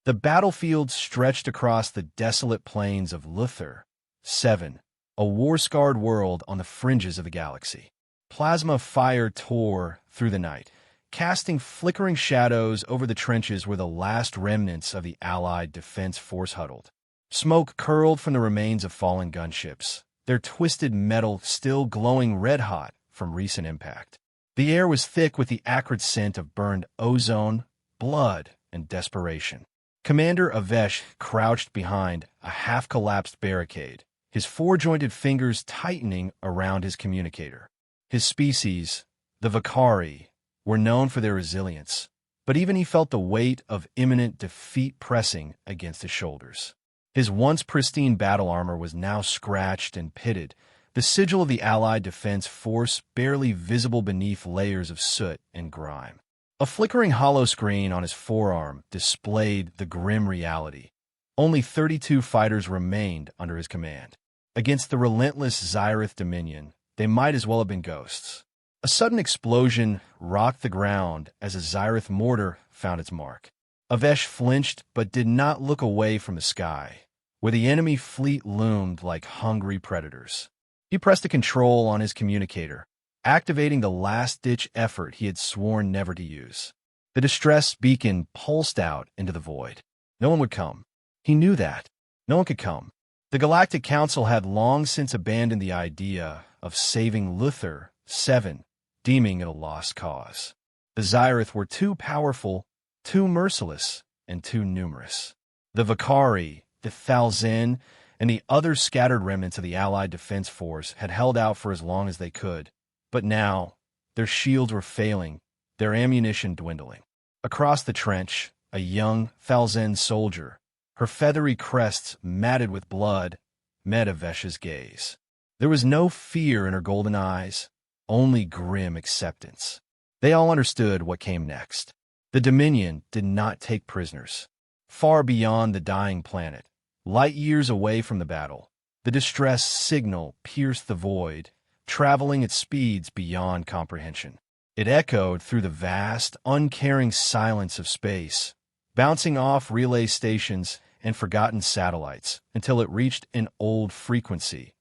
The battlefield stretched across the desolate plains of Luthor, 7, a war-scarred world on the fringes of the galaxy. Plasma fire tore through the night, casting flickering shadows over the trenches where the last remnants of the Allied Defense Force huddled. Smoke curled from the remains of fallen gunships, their twisted metal still glowing red-hot from recent impact. The air was thick with the acrid scent of burned ozone, blood, and desperation. Commander Avesh crouched behind a half-collapsed barricade, his four-jointed fingers tightening around his communicator. His species, the Vakari, were known for their resilience, but even he felt the weight of imminent defeat pressing against his shoulders. His once pristine battle armor was now scratched and pitted, the sigil of the Allied Defense Force barely visible beneath layers of soot and grime. A flickering hollow screen on his forearm displayed the grim reality. Only 32 fighters remained under his command. Against the relentless Xirath Dominion, they might as well have been ghosts. A sudden explosion rocked the ground as a Xirath mortar found its mark. Avesh flinched but did not look away from the sky, where the enemy fleet loomed like hungry predators. He pressed a control on his communicator, activating the last-ditch effort he had sworn never to use. The distress beacon pulsed out into the void. No one would come. He knew that. No one could come. The Galactic Council had long since abandoned the idea of saving Luthor, 7, deeming it a lost cause. The Xirath were too powerful, too merciless, and too numerous. The Vakari, the Thalzen, and the other scattered remnants of the Allied Defense Force had held out for as long as they could. But now, their shields were failing, their ammunition dwindling. Across the trench, a young Thalzen soldier, her feathery crests matted with blood, met Avesh's gaze. There was no fear in her golden eyes, only grim acceptance. They all understood what came next. The Dominion did not take prisoners. Far beyond the dying planet, light years away from the battle, the distress signal pierced the void, traveling at speeds beyond comprehension. It echoed through the vast, uncaring silence of space, bouncing off relay stations and forgotten satellites until it reached an old frequency,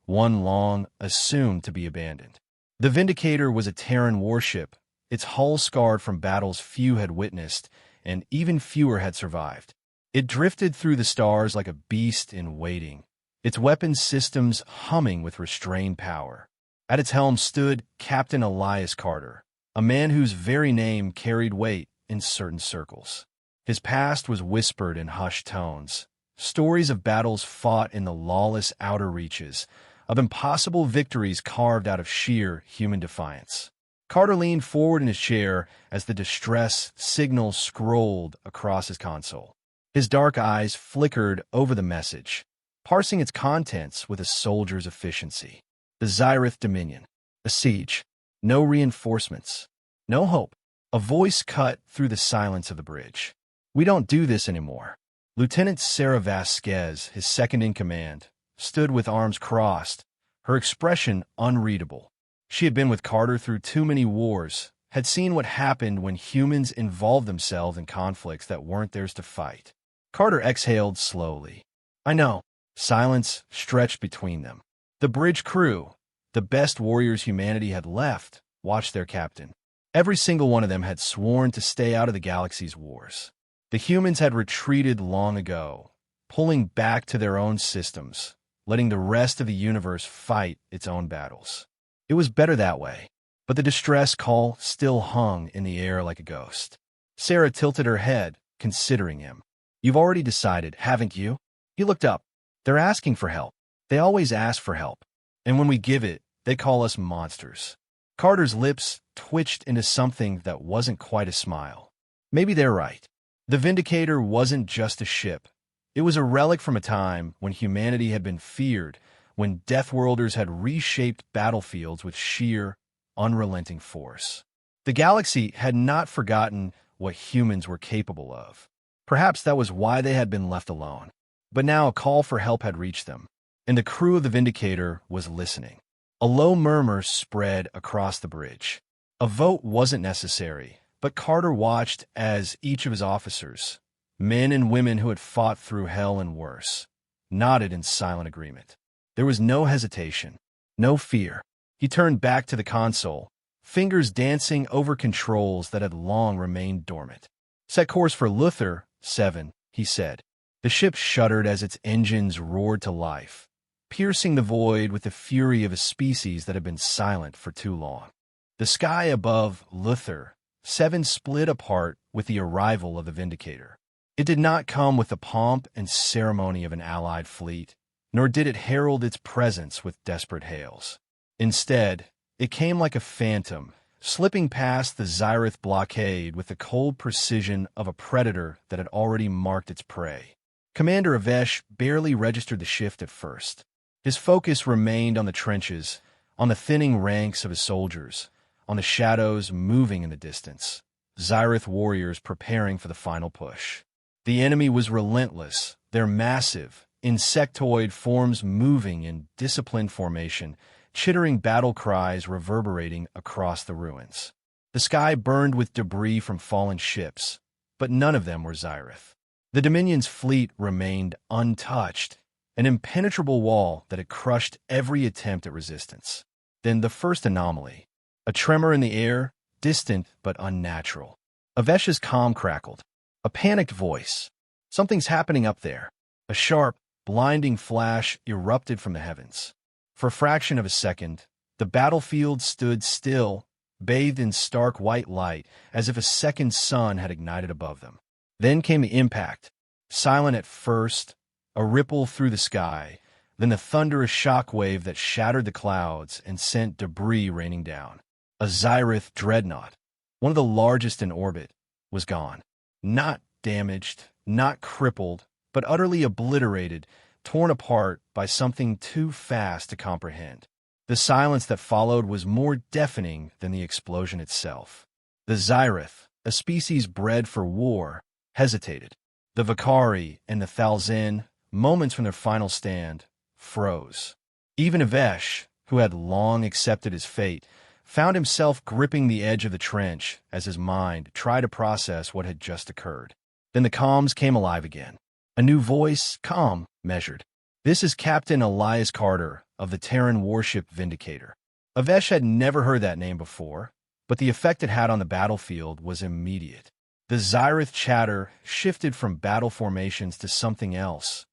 one long assumed to be abandoned. The Vindicator was a Terran warship, its hull scarred from battles few had witnessed, and even fewer had survived. It drifted through the stars like a beast in waiting, its weapons systems humming with restrained power. At its helm stood Captain Elias Carter, a man whose very name carried weight in certain circles. His past was whispered in hushed tones, stories of battles fought in the lawless outer reaches, of impossible victories carved out of sheer human defiance. Carter leaned forward in his chair as the distress signal scrolled across his console. His dark eyes flickered over the message, parsing its contents with a soldier's efficiency. The Xirath Dominion. A siege. No reinforcements. No hope. A voice cut through the silence of the bridge. We don't do this anymore. Lieutenant Sarah Vasquez, his second-in-command, stood with arms crossed, her expression unreadable. She had been with Carter through too many wars, had seen what happened when humans involved themselves in conflicts that weren't theirs to fight. Carter exhaled slowly. I know. Silence stretched between them. The bridge crew, the best warriors humanity had left, watched their captain. Every single one of them had sworn to stay out of the galaxy's wars. The humans had retreated long ago, pulling back to their own systems, letting the rest of the universe fight its own battles. It was better that way, but the distress call still hung in the air like a ghost. Sarah tilted her head, considering him. You've already decided, haven't you? He looked up. They're asking for help. They always ask for help. And when we give it, they call us monsters. Carter's lips twitched into something that wasn't quite a smile. Maybe they're right. The Vindicator wasn't just a ship. It was a relic from a time when humanity had been feared, when Deathworlders had reshaped battlefields with sheer, unrelenting force. The galaxy had not forgotten what humans were capable of. Perhaps that was why they had been left alone. But now a call for help had reached them, and the crew of the Vindicator was listening. A low murmur spread across the bridge. A vote wasn't necessary, but Carter watched as each of his officers, Men and women who had fought through hell and worse, nodded in silent agreement. There was no hesitation, no fear. He turned back to the console, fingers dancing over controls that had long remained dormant. "Set course for Luther, 7, he said. The ship shuddered as its engines roared to life, piercing the void with the fury of a species that had been silent for too long. The sky above Luther, 7 split apart with the arrival of the Vindicator. It did not come with the pomp and ceremony of an allied fleet, nor did it herald its presence with desperate hails. Instead, it came like a phantom, slipping past the Xirath blockade with the cold precision of a predator that had already marked its prey. Commander Avesh barely registered the shift at first. His focus remained on the trenches, on the thinning ranks of his soldiers, on the shadows moving in the distance, Xirath warriors preparing for the final push. The enemy was relentless, their massive, insectoid forms moving in disciplined formation, chittering battle cries reverberating across the ruins. The sky burned with debris from fallen ships, but none of them were Xirath. The Dominion's fleet remained untouched, an impenetrable wall that had crushed every attempt at resistance. Then the first anomaly, a tremor in the air, distant but unnatural. Avesh's comm crackled. A panicked voice. "Something's happening up there." A sharp, blinding flash erupted from the heavens. For a fraction of a second, the battlefield stood still, bathed in stark white light, as if a second sun had ignited above them. Then came the impact. Silent at first, a ripple through the sky, then the thunderous shockwave that shattered the clouds and sent debris raining down. A Xirath dreadnought, one of the largest in orbit, was gone. Not damaged, not crippled, but utterly obliterated, torn apart by something too fast to comprehend. The silence that followed was more deafening than the explosion itself. The Xirath, a species bred for war, hesitated. The Vakari and the Thalzen, moments from their final stand, froze. Even Avesh, who had long accepted his fate, found himself gripping the edge of the trench as his mind tried to process what had just occurred. Then the comms came alive again. A new voice, calm, measured. "This is Captain Elias Carter of the Terran warship Vindicator." Avesh had never heard that name before, but the effect it had on the battlefield was immediate. The Xirath chatter shifted from battle formations to something else.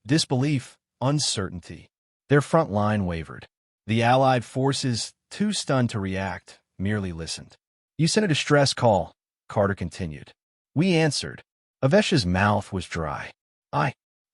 Disbelief, uncertainty. Their front line wavered. The Allied forces, too stunned to react, merely listened. "You sent a distress call," Carter continued. "We answered." Avesh's mouth was dry. I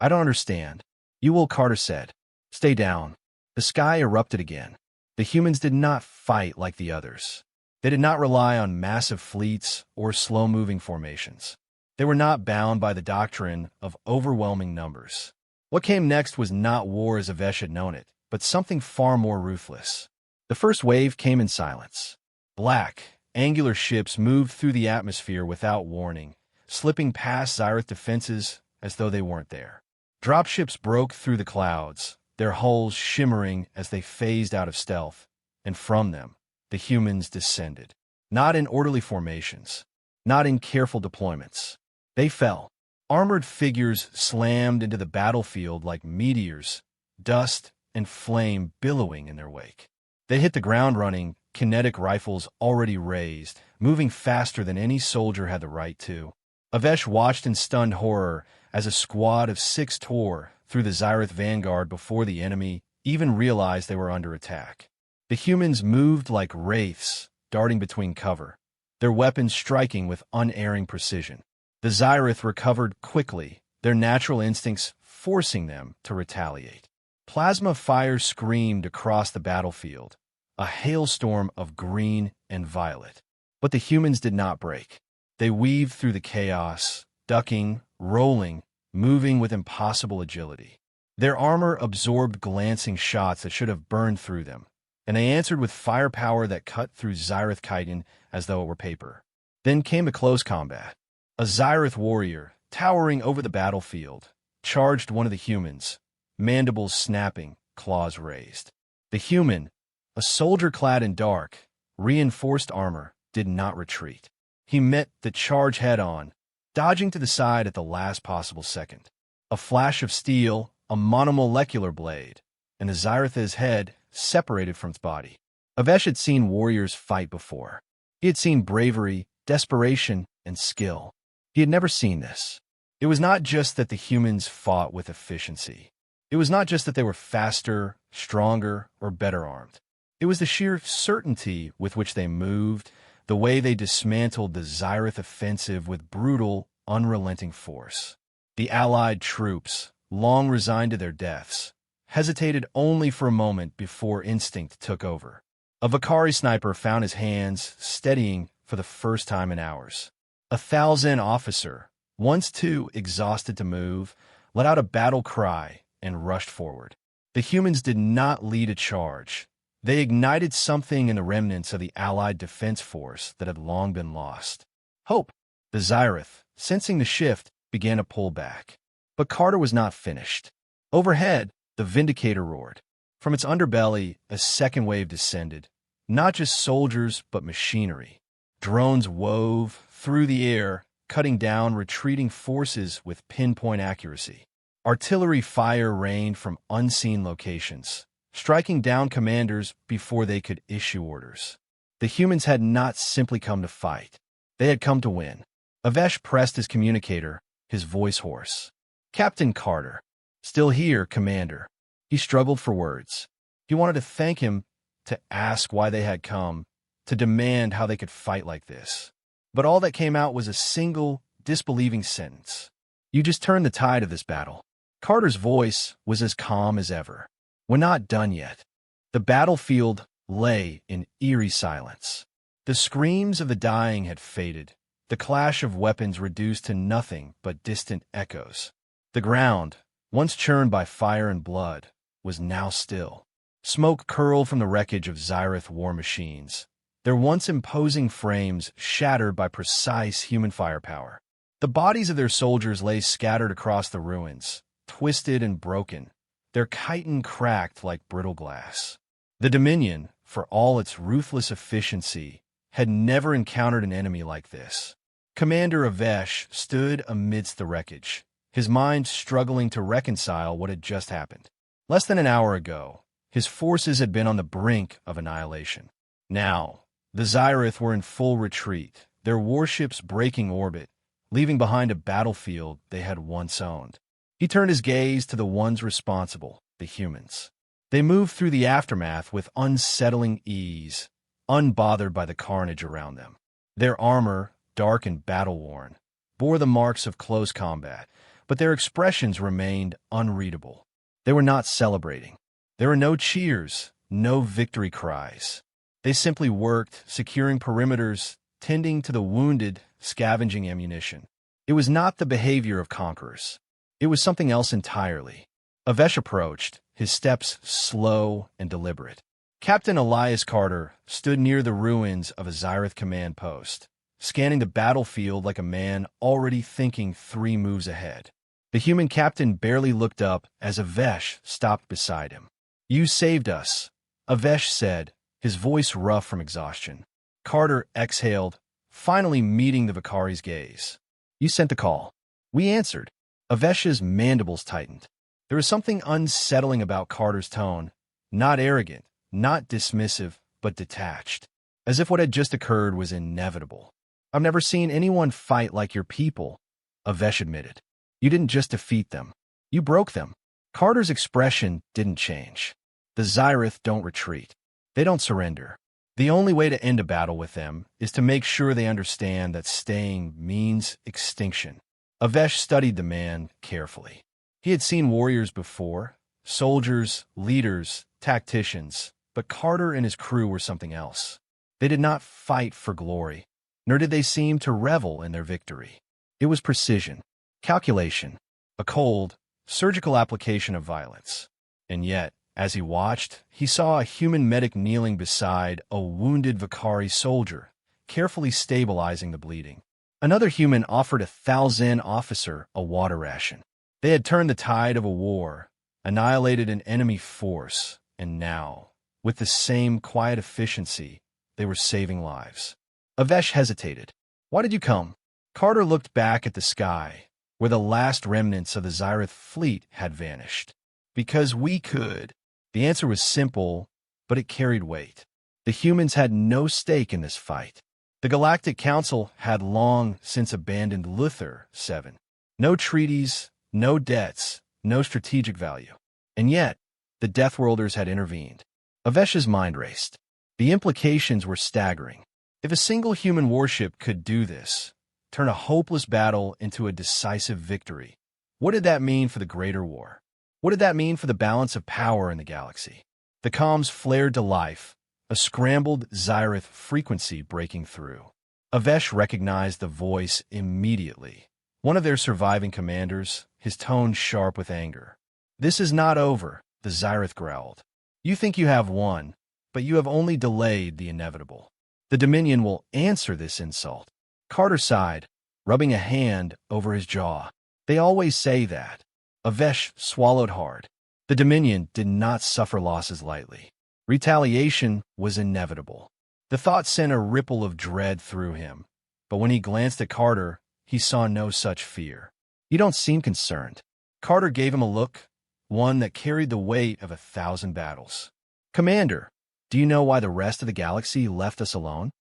don't understand." "You will," Carter said. "Stay down." The sky erupted again. The humans did not fight like the others. They did not rely on massive fleets or slow-moving formations. They were not bound by the doctrine of overwhelming numbers. What came next was not war as Avesh had known it, but something far more ruthless. The first wave came in silence. Black, angular ships moved through the atmosphere without warning, slipping past Xirath defenses as though they weren't there. Dropships broke through the clouds, their hulls shimmering as they phased out of stealth, and from them, the humans descended. Not in orderly formations, not in careful deployments. They fell. Armored figures slammed into the battlefield like meteors, dust and flame billowing in their wake. They hit the ground running, kinetic rifles already raised, moving faster than any soldier had the right to. Avesh watched in stunned horror as a squad of 6 tore through the Xirath vanguard before the enemy even realized they were under attack. The humans moved like wraiths, darting between cover, their weapons striking with unerring precision. The Xirath recovered quickly, their natural instincts forcing them to retaliate. Plasma fire screamed across the battlefield, a hailstorm of green and violet. But the humans did not break. They weaved through the chaos, ducking, rolling, moving with impossible agility. Their armor absorbed glancing shots that should have burned through them, and they answered with firepower that cut through Xirath chitin as though it were paper. Then came a close combat. A Xirath warrior, towering over the battlefield, charged one of the humans, mandibles snapping, claws raised. The human, a soldier clad in dark, reinforced armor, did not retreat. He met the charge head-on, dodging to the side at the last possible second. A flash of steel, a monomolecular blade, and the Xirath's head separated from its body. Avesh had seen warriors fight before. He had seen bravery, desperation, and skill. He had never seen this. It was not just that the humans fought with efficiency. It was not just that they were faster, stronger, or better armed. It was the sheer certainty with which they moved, the way they dismantled the Xirath offensive with brutal, unrelenting force. The Allied troops, long resigned to their deaths, hesitated only for a moment before instinct took over. A Vakari sniper found his hands steadying for the first time in hours. A 1,000 officer, once too exhausted to move, let out a battle cry and rushed forward. The humans did not lead a charge. They ignited something in the remnants of the Allied defense force that had long been lost. Hope. The Xirath, sensing the shift, began to pull back. But Carter was not finished. Overhead, the Vindicator roared. From its underbelly, a second wave descended. Not just soldiers, but machinery. Drones wove through the air, cutting down retreating forces with pinpoint accuracy. Artillery fire rained from unseen locations, striking down commanders before they could issue orders. The humans had not simply come to fight. They had come to win. Avesh pressed his communicator, his voice hoarse. Captain Carter. Still here, Commander. He struggled for words. He wanted to thank him, to ask why they had come, to demand how they could fight like this. But all that came out was a single, disbelieving sentence. You just turned the tide of this battle. Carter's voice was as calm as ever. We're not done yet. The battlefield lay in eerie silence. The screams of the dying had faded, the clash of weapons reduced to nothing but distant echoes. The ground, once churned by fire and blood, was now still. Smoke curled from the wreckage of Xirath war machines, their once imposing frames shattered by precise human firepower. The bodies of their soldiers lay scattered across the ruins, twisted and broken, their chitin cracked like brittle glass. The Dominion, for all its ruthless efficiency, had never encountered an enemy like this. Commander Avesh stood amidst the wreckage, his mind struggling to reconcile what had just happened. Less than an hour ago, his forces had been on the brink of annihilation. Now, the Xirath were in full retreat, their warships breaking orbit, leaving behind a battlefield they had once owned. He turned his gaze to the ones responsible, the humans. They moved through the aftermath with unsettling ease, unbothered by the carnage around them. Their armor, dark and battle-worn, bore the marks of close combat, but their expressions remained unreadable. They were not celebrating. There were no cheers, no victory cries. They simply worked, securing perimeters, tending to the wounded, scavenging ammunition. It was not the behavior of conquerors. It was something else entirely. Avesh approached, his steps slow and deliberate. Captain Elias Carter stood near the ruins of a Xirath command post, scanning the battlefield like a man already thinking 3 moves ahead. The human captain barely looked up as Avesh stopped beside him. You saved us, Avesh said, his voice rough from exhaustion. Carter exhaled, finally meeting the Vakari's gaze. You sent the call. We answered. Avesh's mandibles tightened. There was something unsettling about Carter's tone, not arrogant, not dismissive, but detached, as if what had just occurred was inevitable. I've never seen anyone fight like your people, Avesh admitted. You didn't just defeat them. You broke them. Carter's expression didn't change. The Xirath don't retreat. They don't surrender. The only way to end a battle with them is to make sure they understand that staying means extinction. Avesh studied the man carefully. He had seen warriors before, soldiers, leaders, tacticians, but Carter and his crew were something else. They did not fight for glory, nor did they seem to revel in their victory. It was precision, calculation, a cold, surgical application of violence. And yet, as he watched, he saw a human medic kneeling beside a wounded Vakari soldier, carefully stabilizing the bleeding. Another human offered a 1,000 officer a water ration. They had turned the tide of a war, annihilated an enemy force, and now, with the same quiet efficiency, they were saving lives. Avesh hesitated. Why did you come? Carter looked back at the sky, where the last remnants of the Xirath fleet had vanished. Because we could. The answer was simple, but it carried weight. The humans had no stake in this fight. The Galactic Council had long since abandoned Luthor 7. No treaties, no debts, no strategic value. And yet, the Deathworlders had intervened. Avesh's mind raced. The implications were staggering. If a single human warship could do this, turn a hopeless battle into a decisive victory, what did that mean for the greater war? What did that mean for the balance of power in the galaxy? The comms flared to life, a scrambled Xirath frequency breaking through. Avesh recognized the voice immediately. One of their surviving commanders, his tone sharp with anger. "This is not over," the Xirath growled. "You think you have won, but you have only delayed the inevitable. The Dominion will answer this insult." Carter sighed, rubbing a hand over his jaw. "They always say that." Avesh swallowed hard. The Dominion did not suffer losses lightly. Retaliation was inevitable. The thought sent a ripple of dread through him, but when he glanced at Carter, he saw no such fear. "You don't seem concerned." Carter gave him a look, one that carried the weight of 1,000 battles. "Commander, do you know why the rest of the galaxy left us alone?"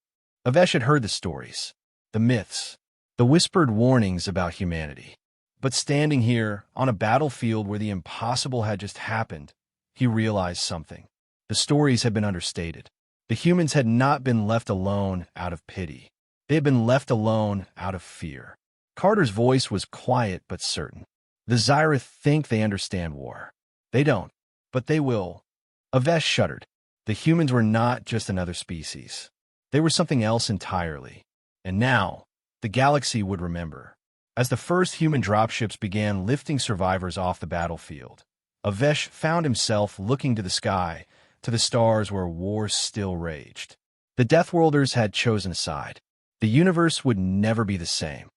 Avesh had heard the stories, the myths, the whispered warnings about humanity. But standing here, on a battlefield where the impossible had just happened, he realized something. The stories had been understated. The humans had not been left alone out of pity. They had been left alone out of fear. Carter's voice was quiet but certain. "The Xirath think they understand war. They don't, but they will." Avesh shuddered. The humans were not just another species. They were something else entirely. And now, the galaxy would remember. As the first human dropships began lifting survivors off the battlefield, Avesh found himself looking to the sky, to the stars where war still raged. The Deathworlders had chosen a side. The universe would never be the same.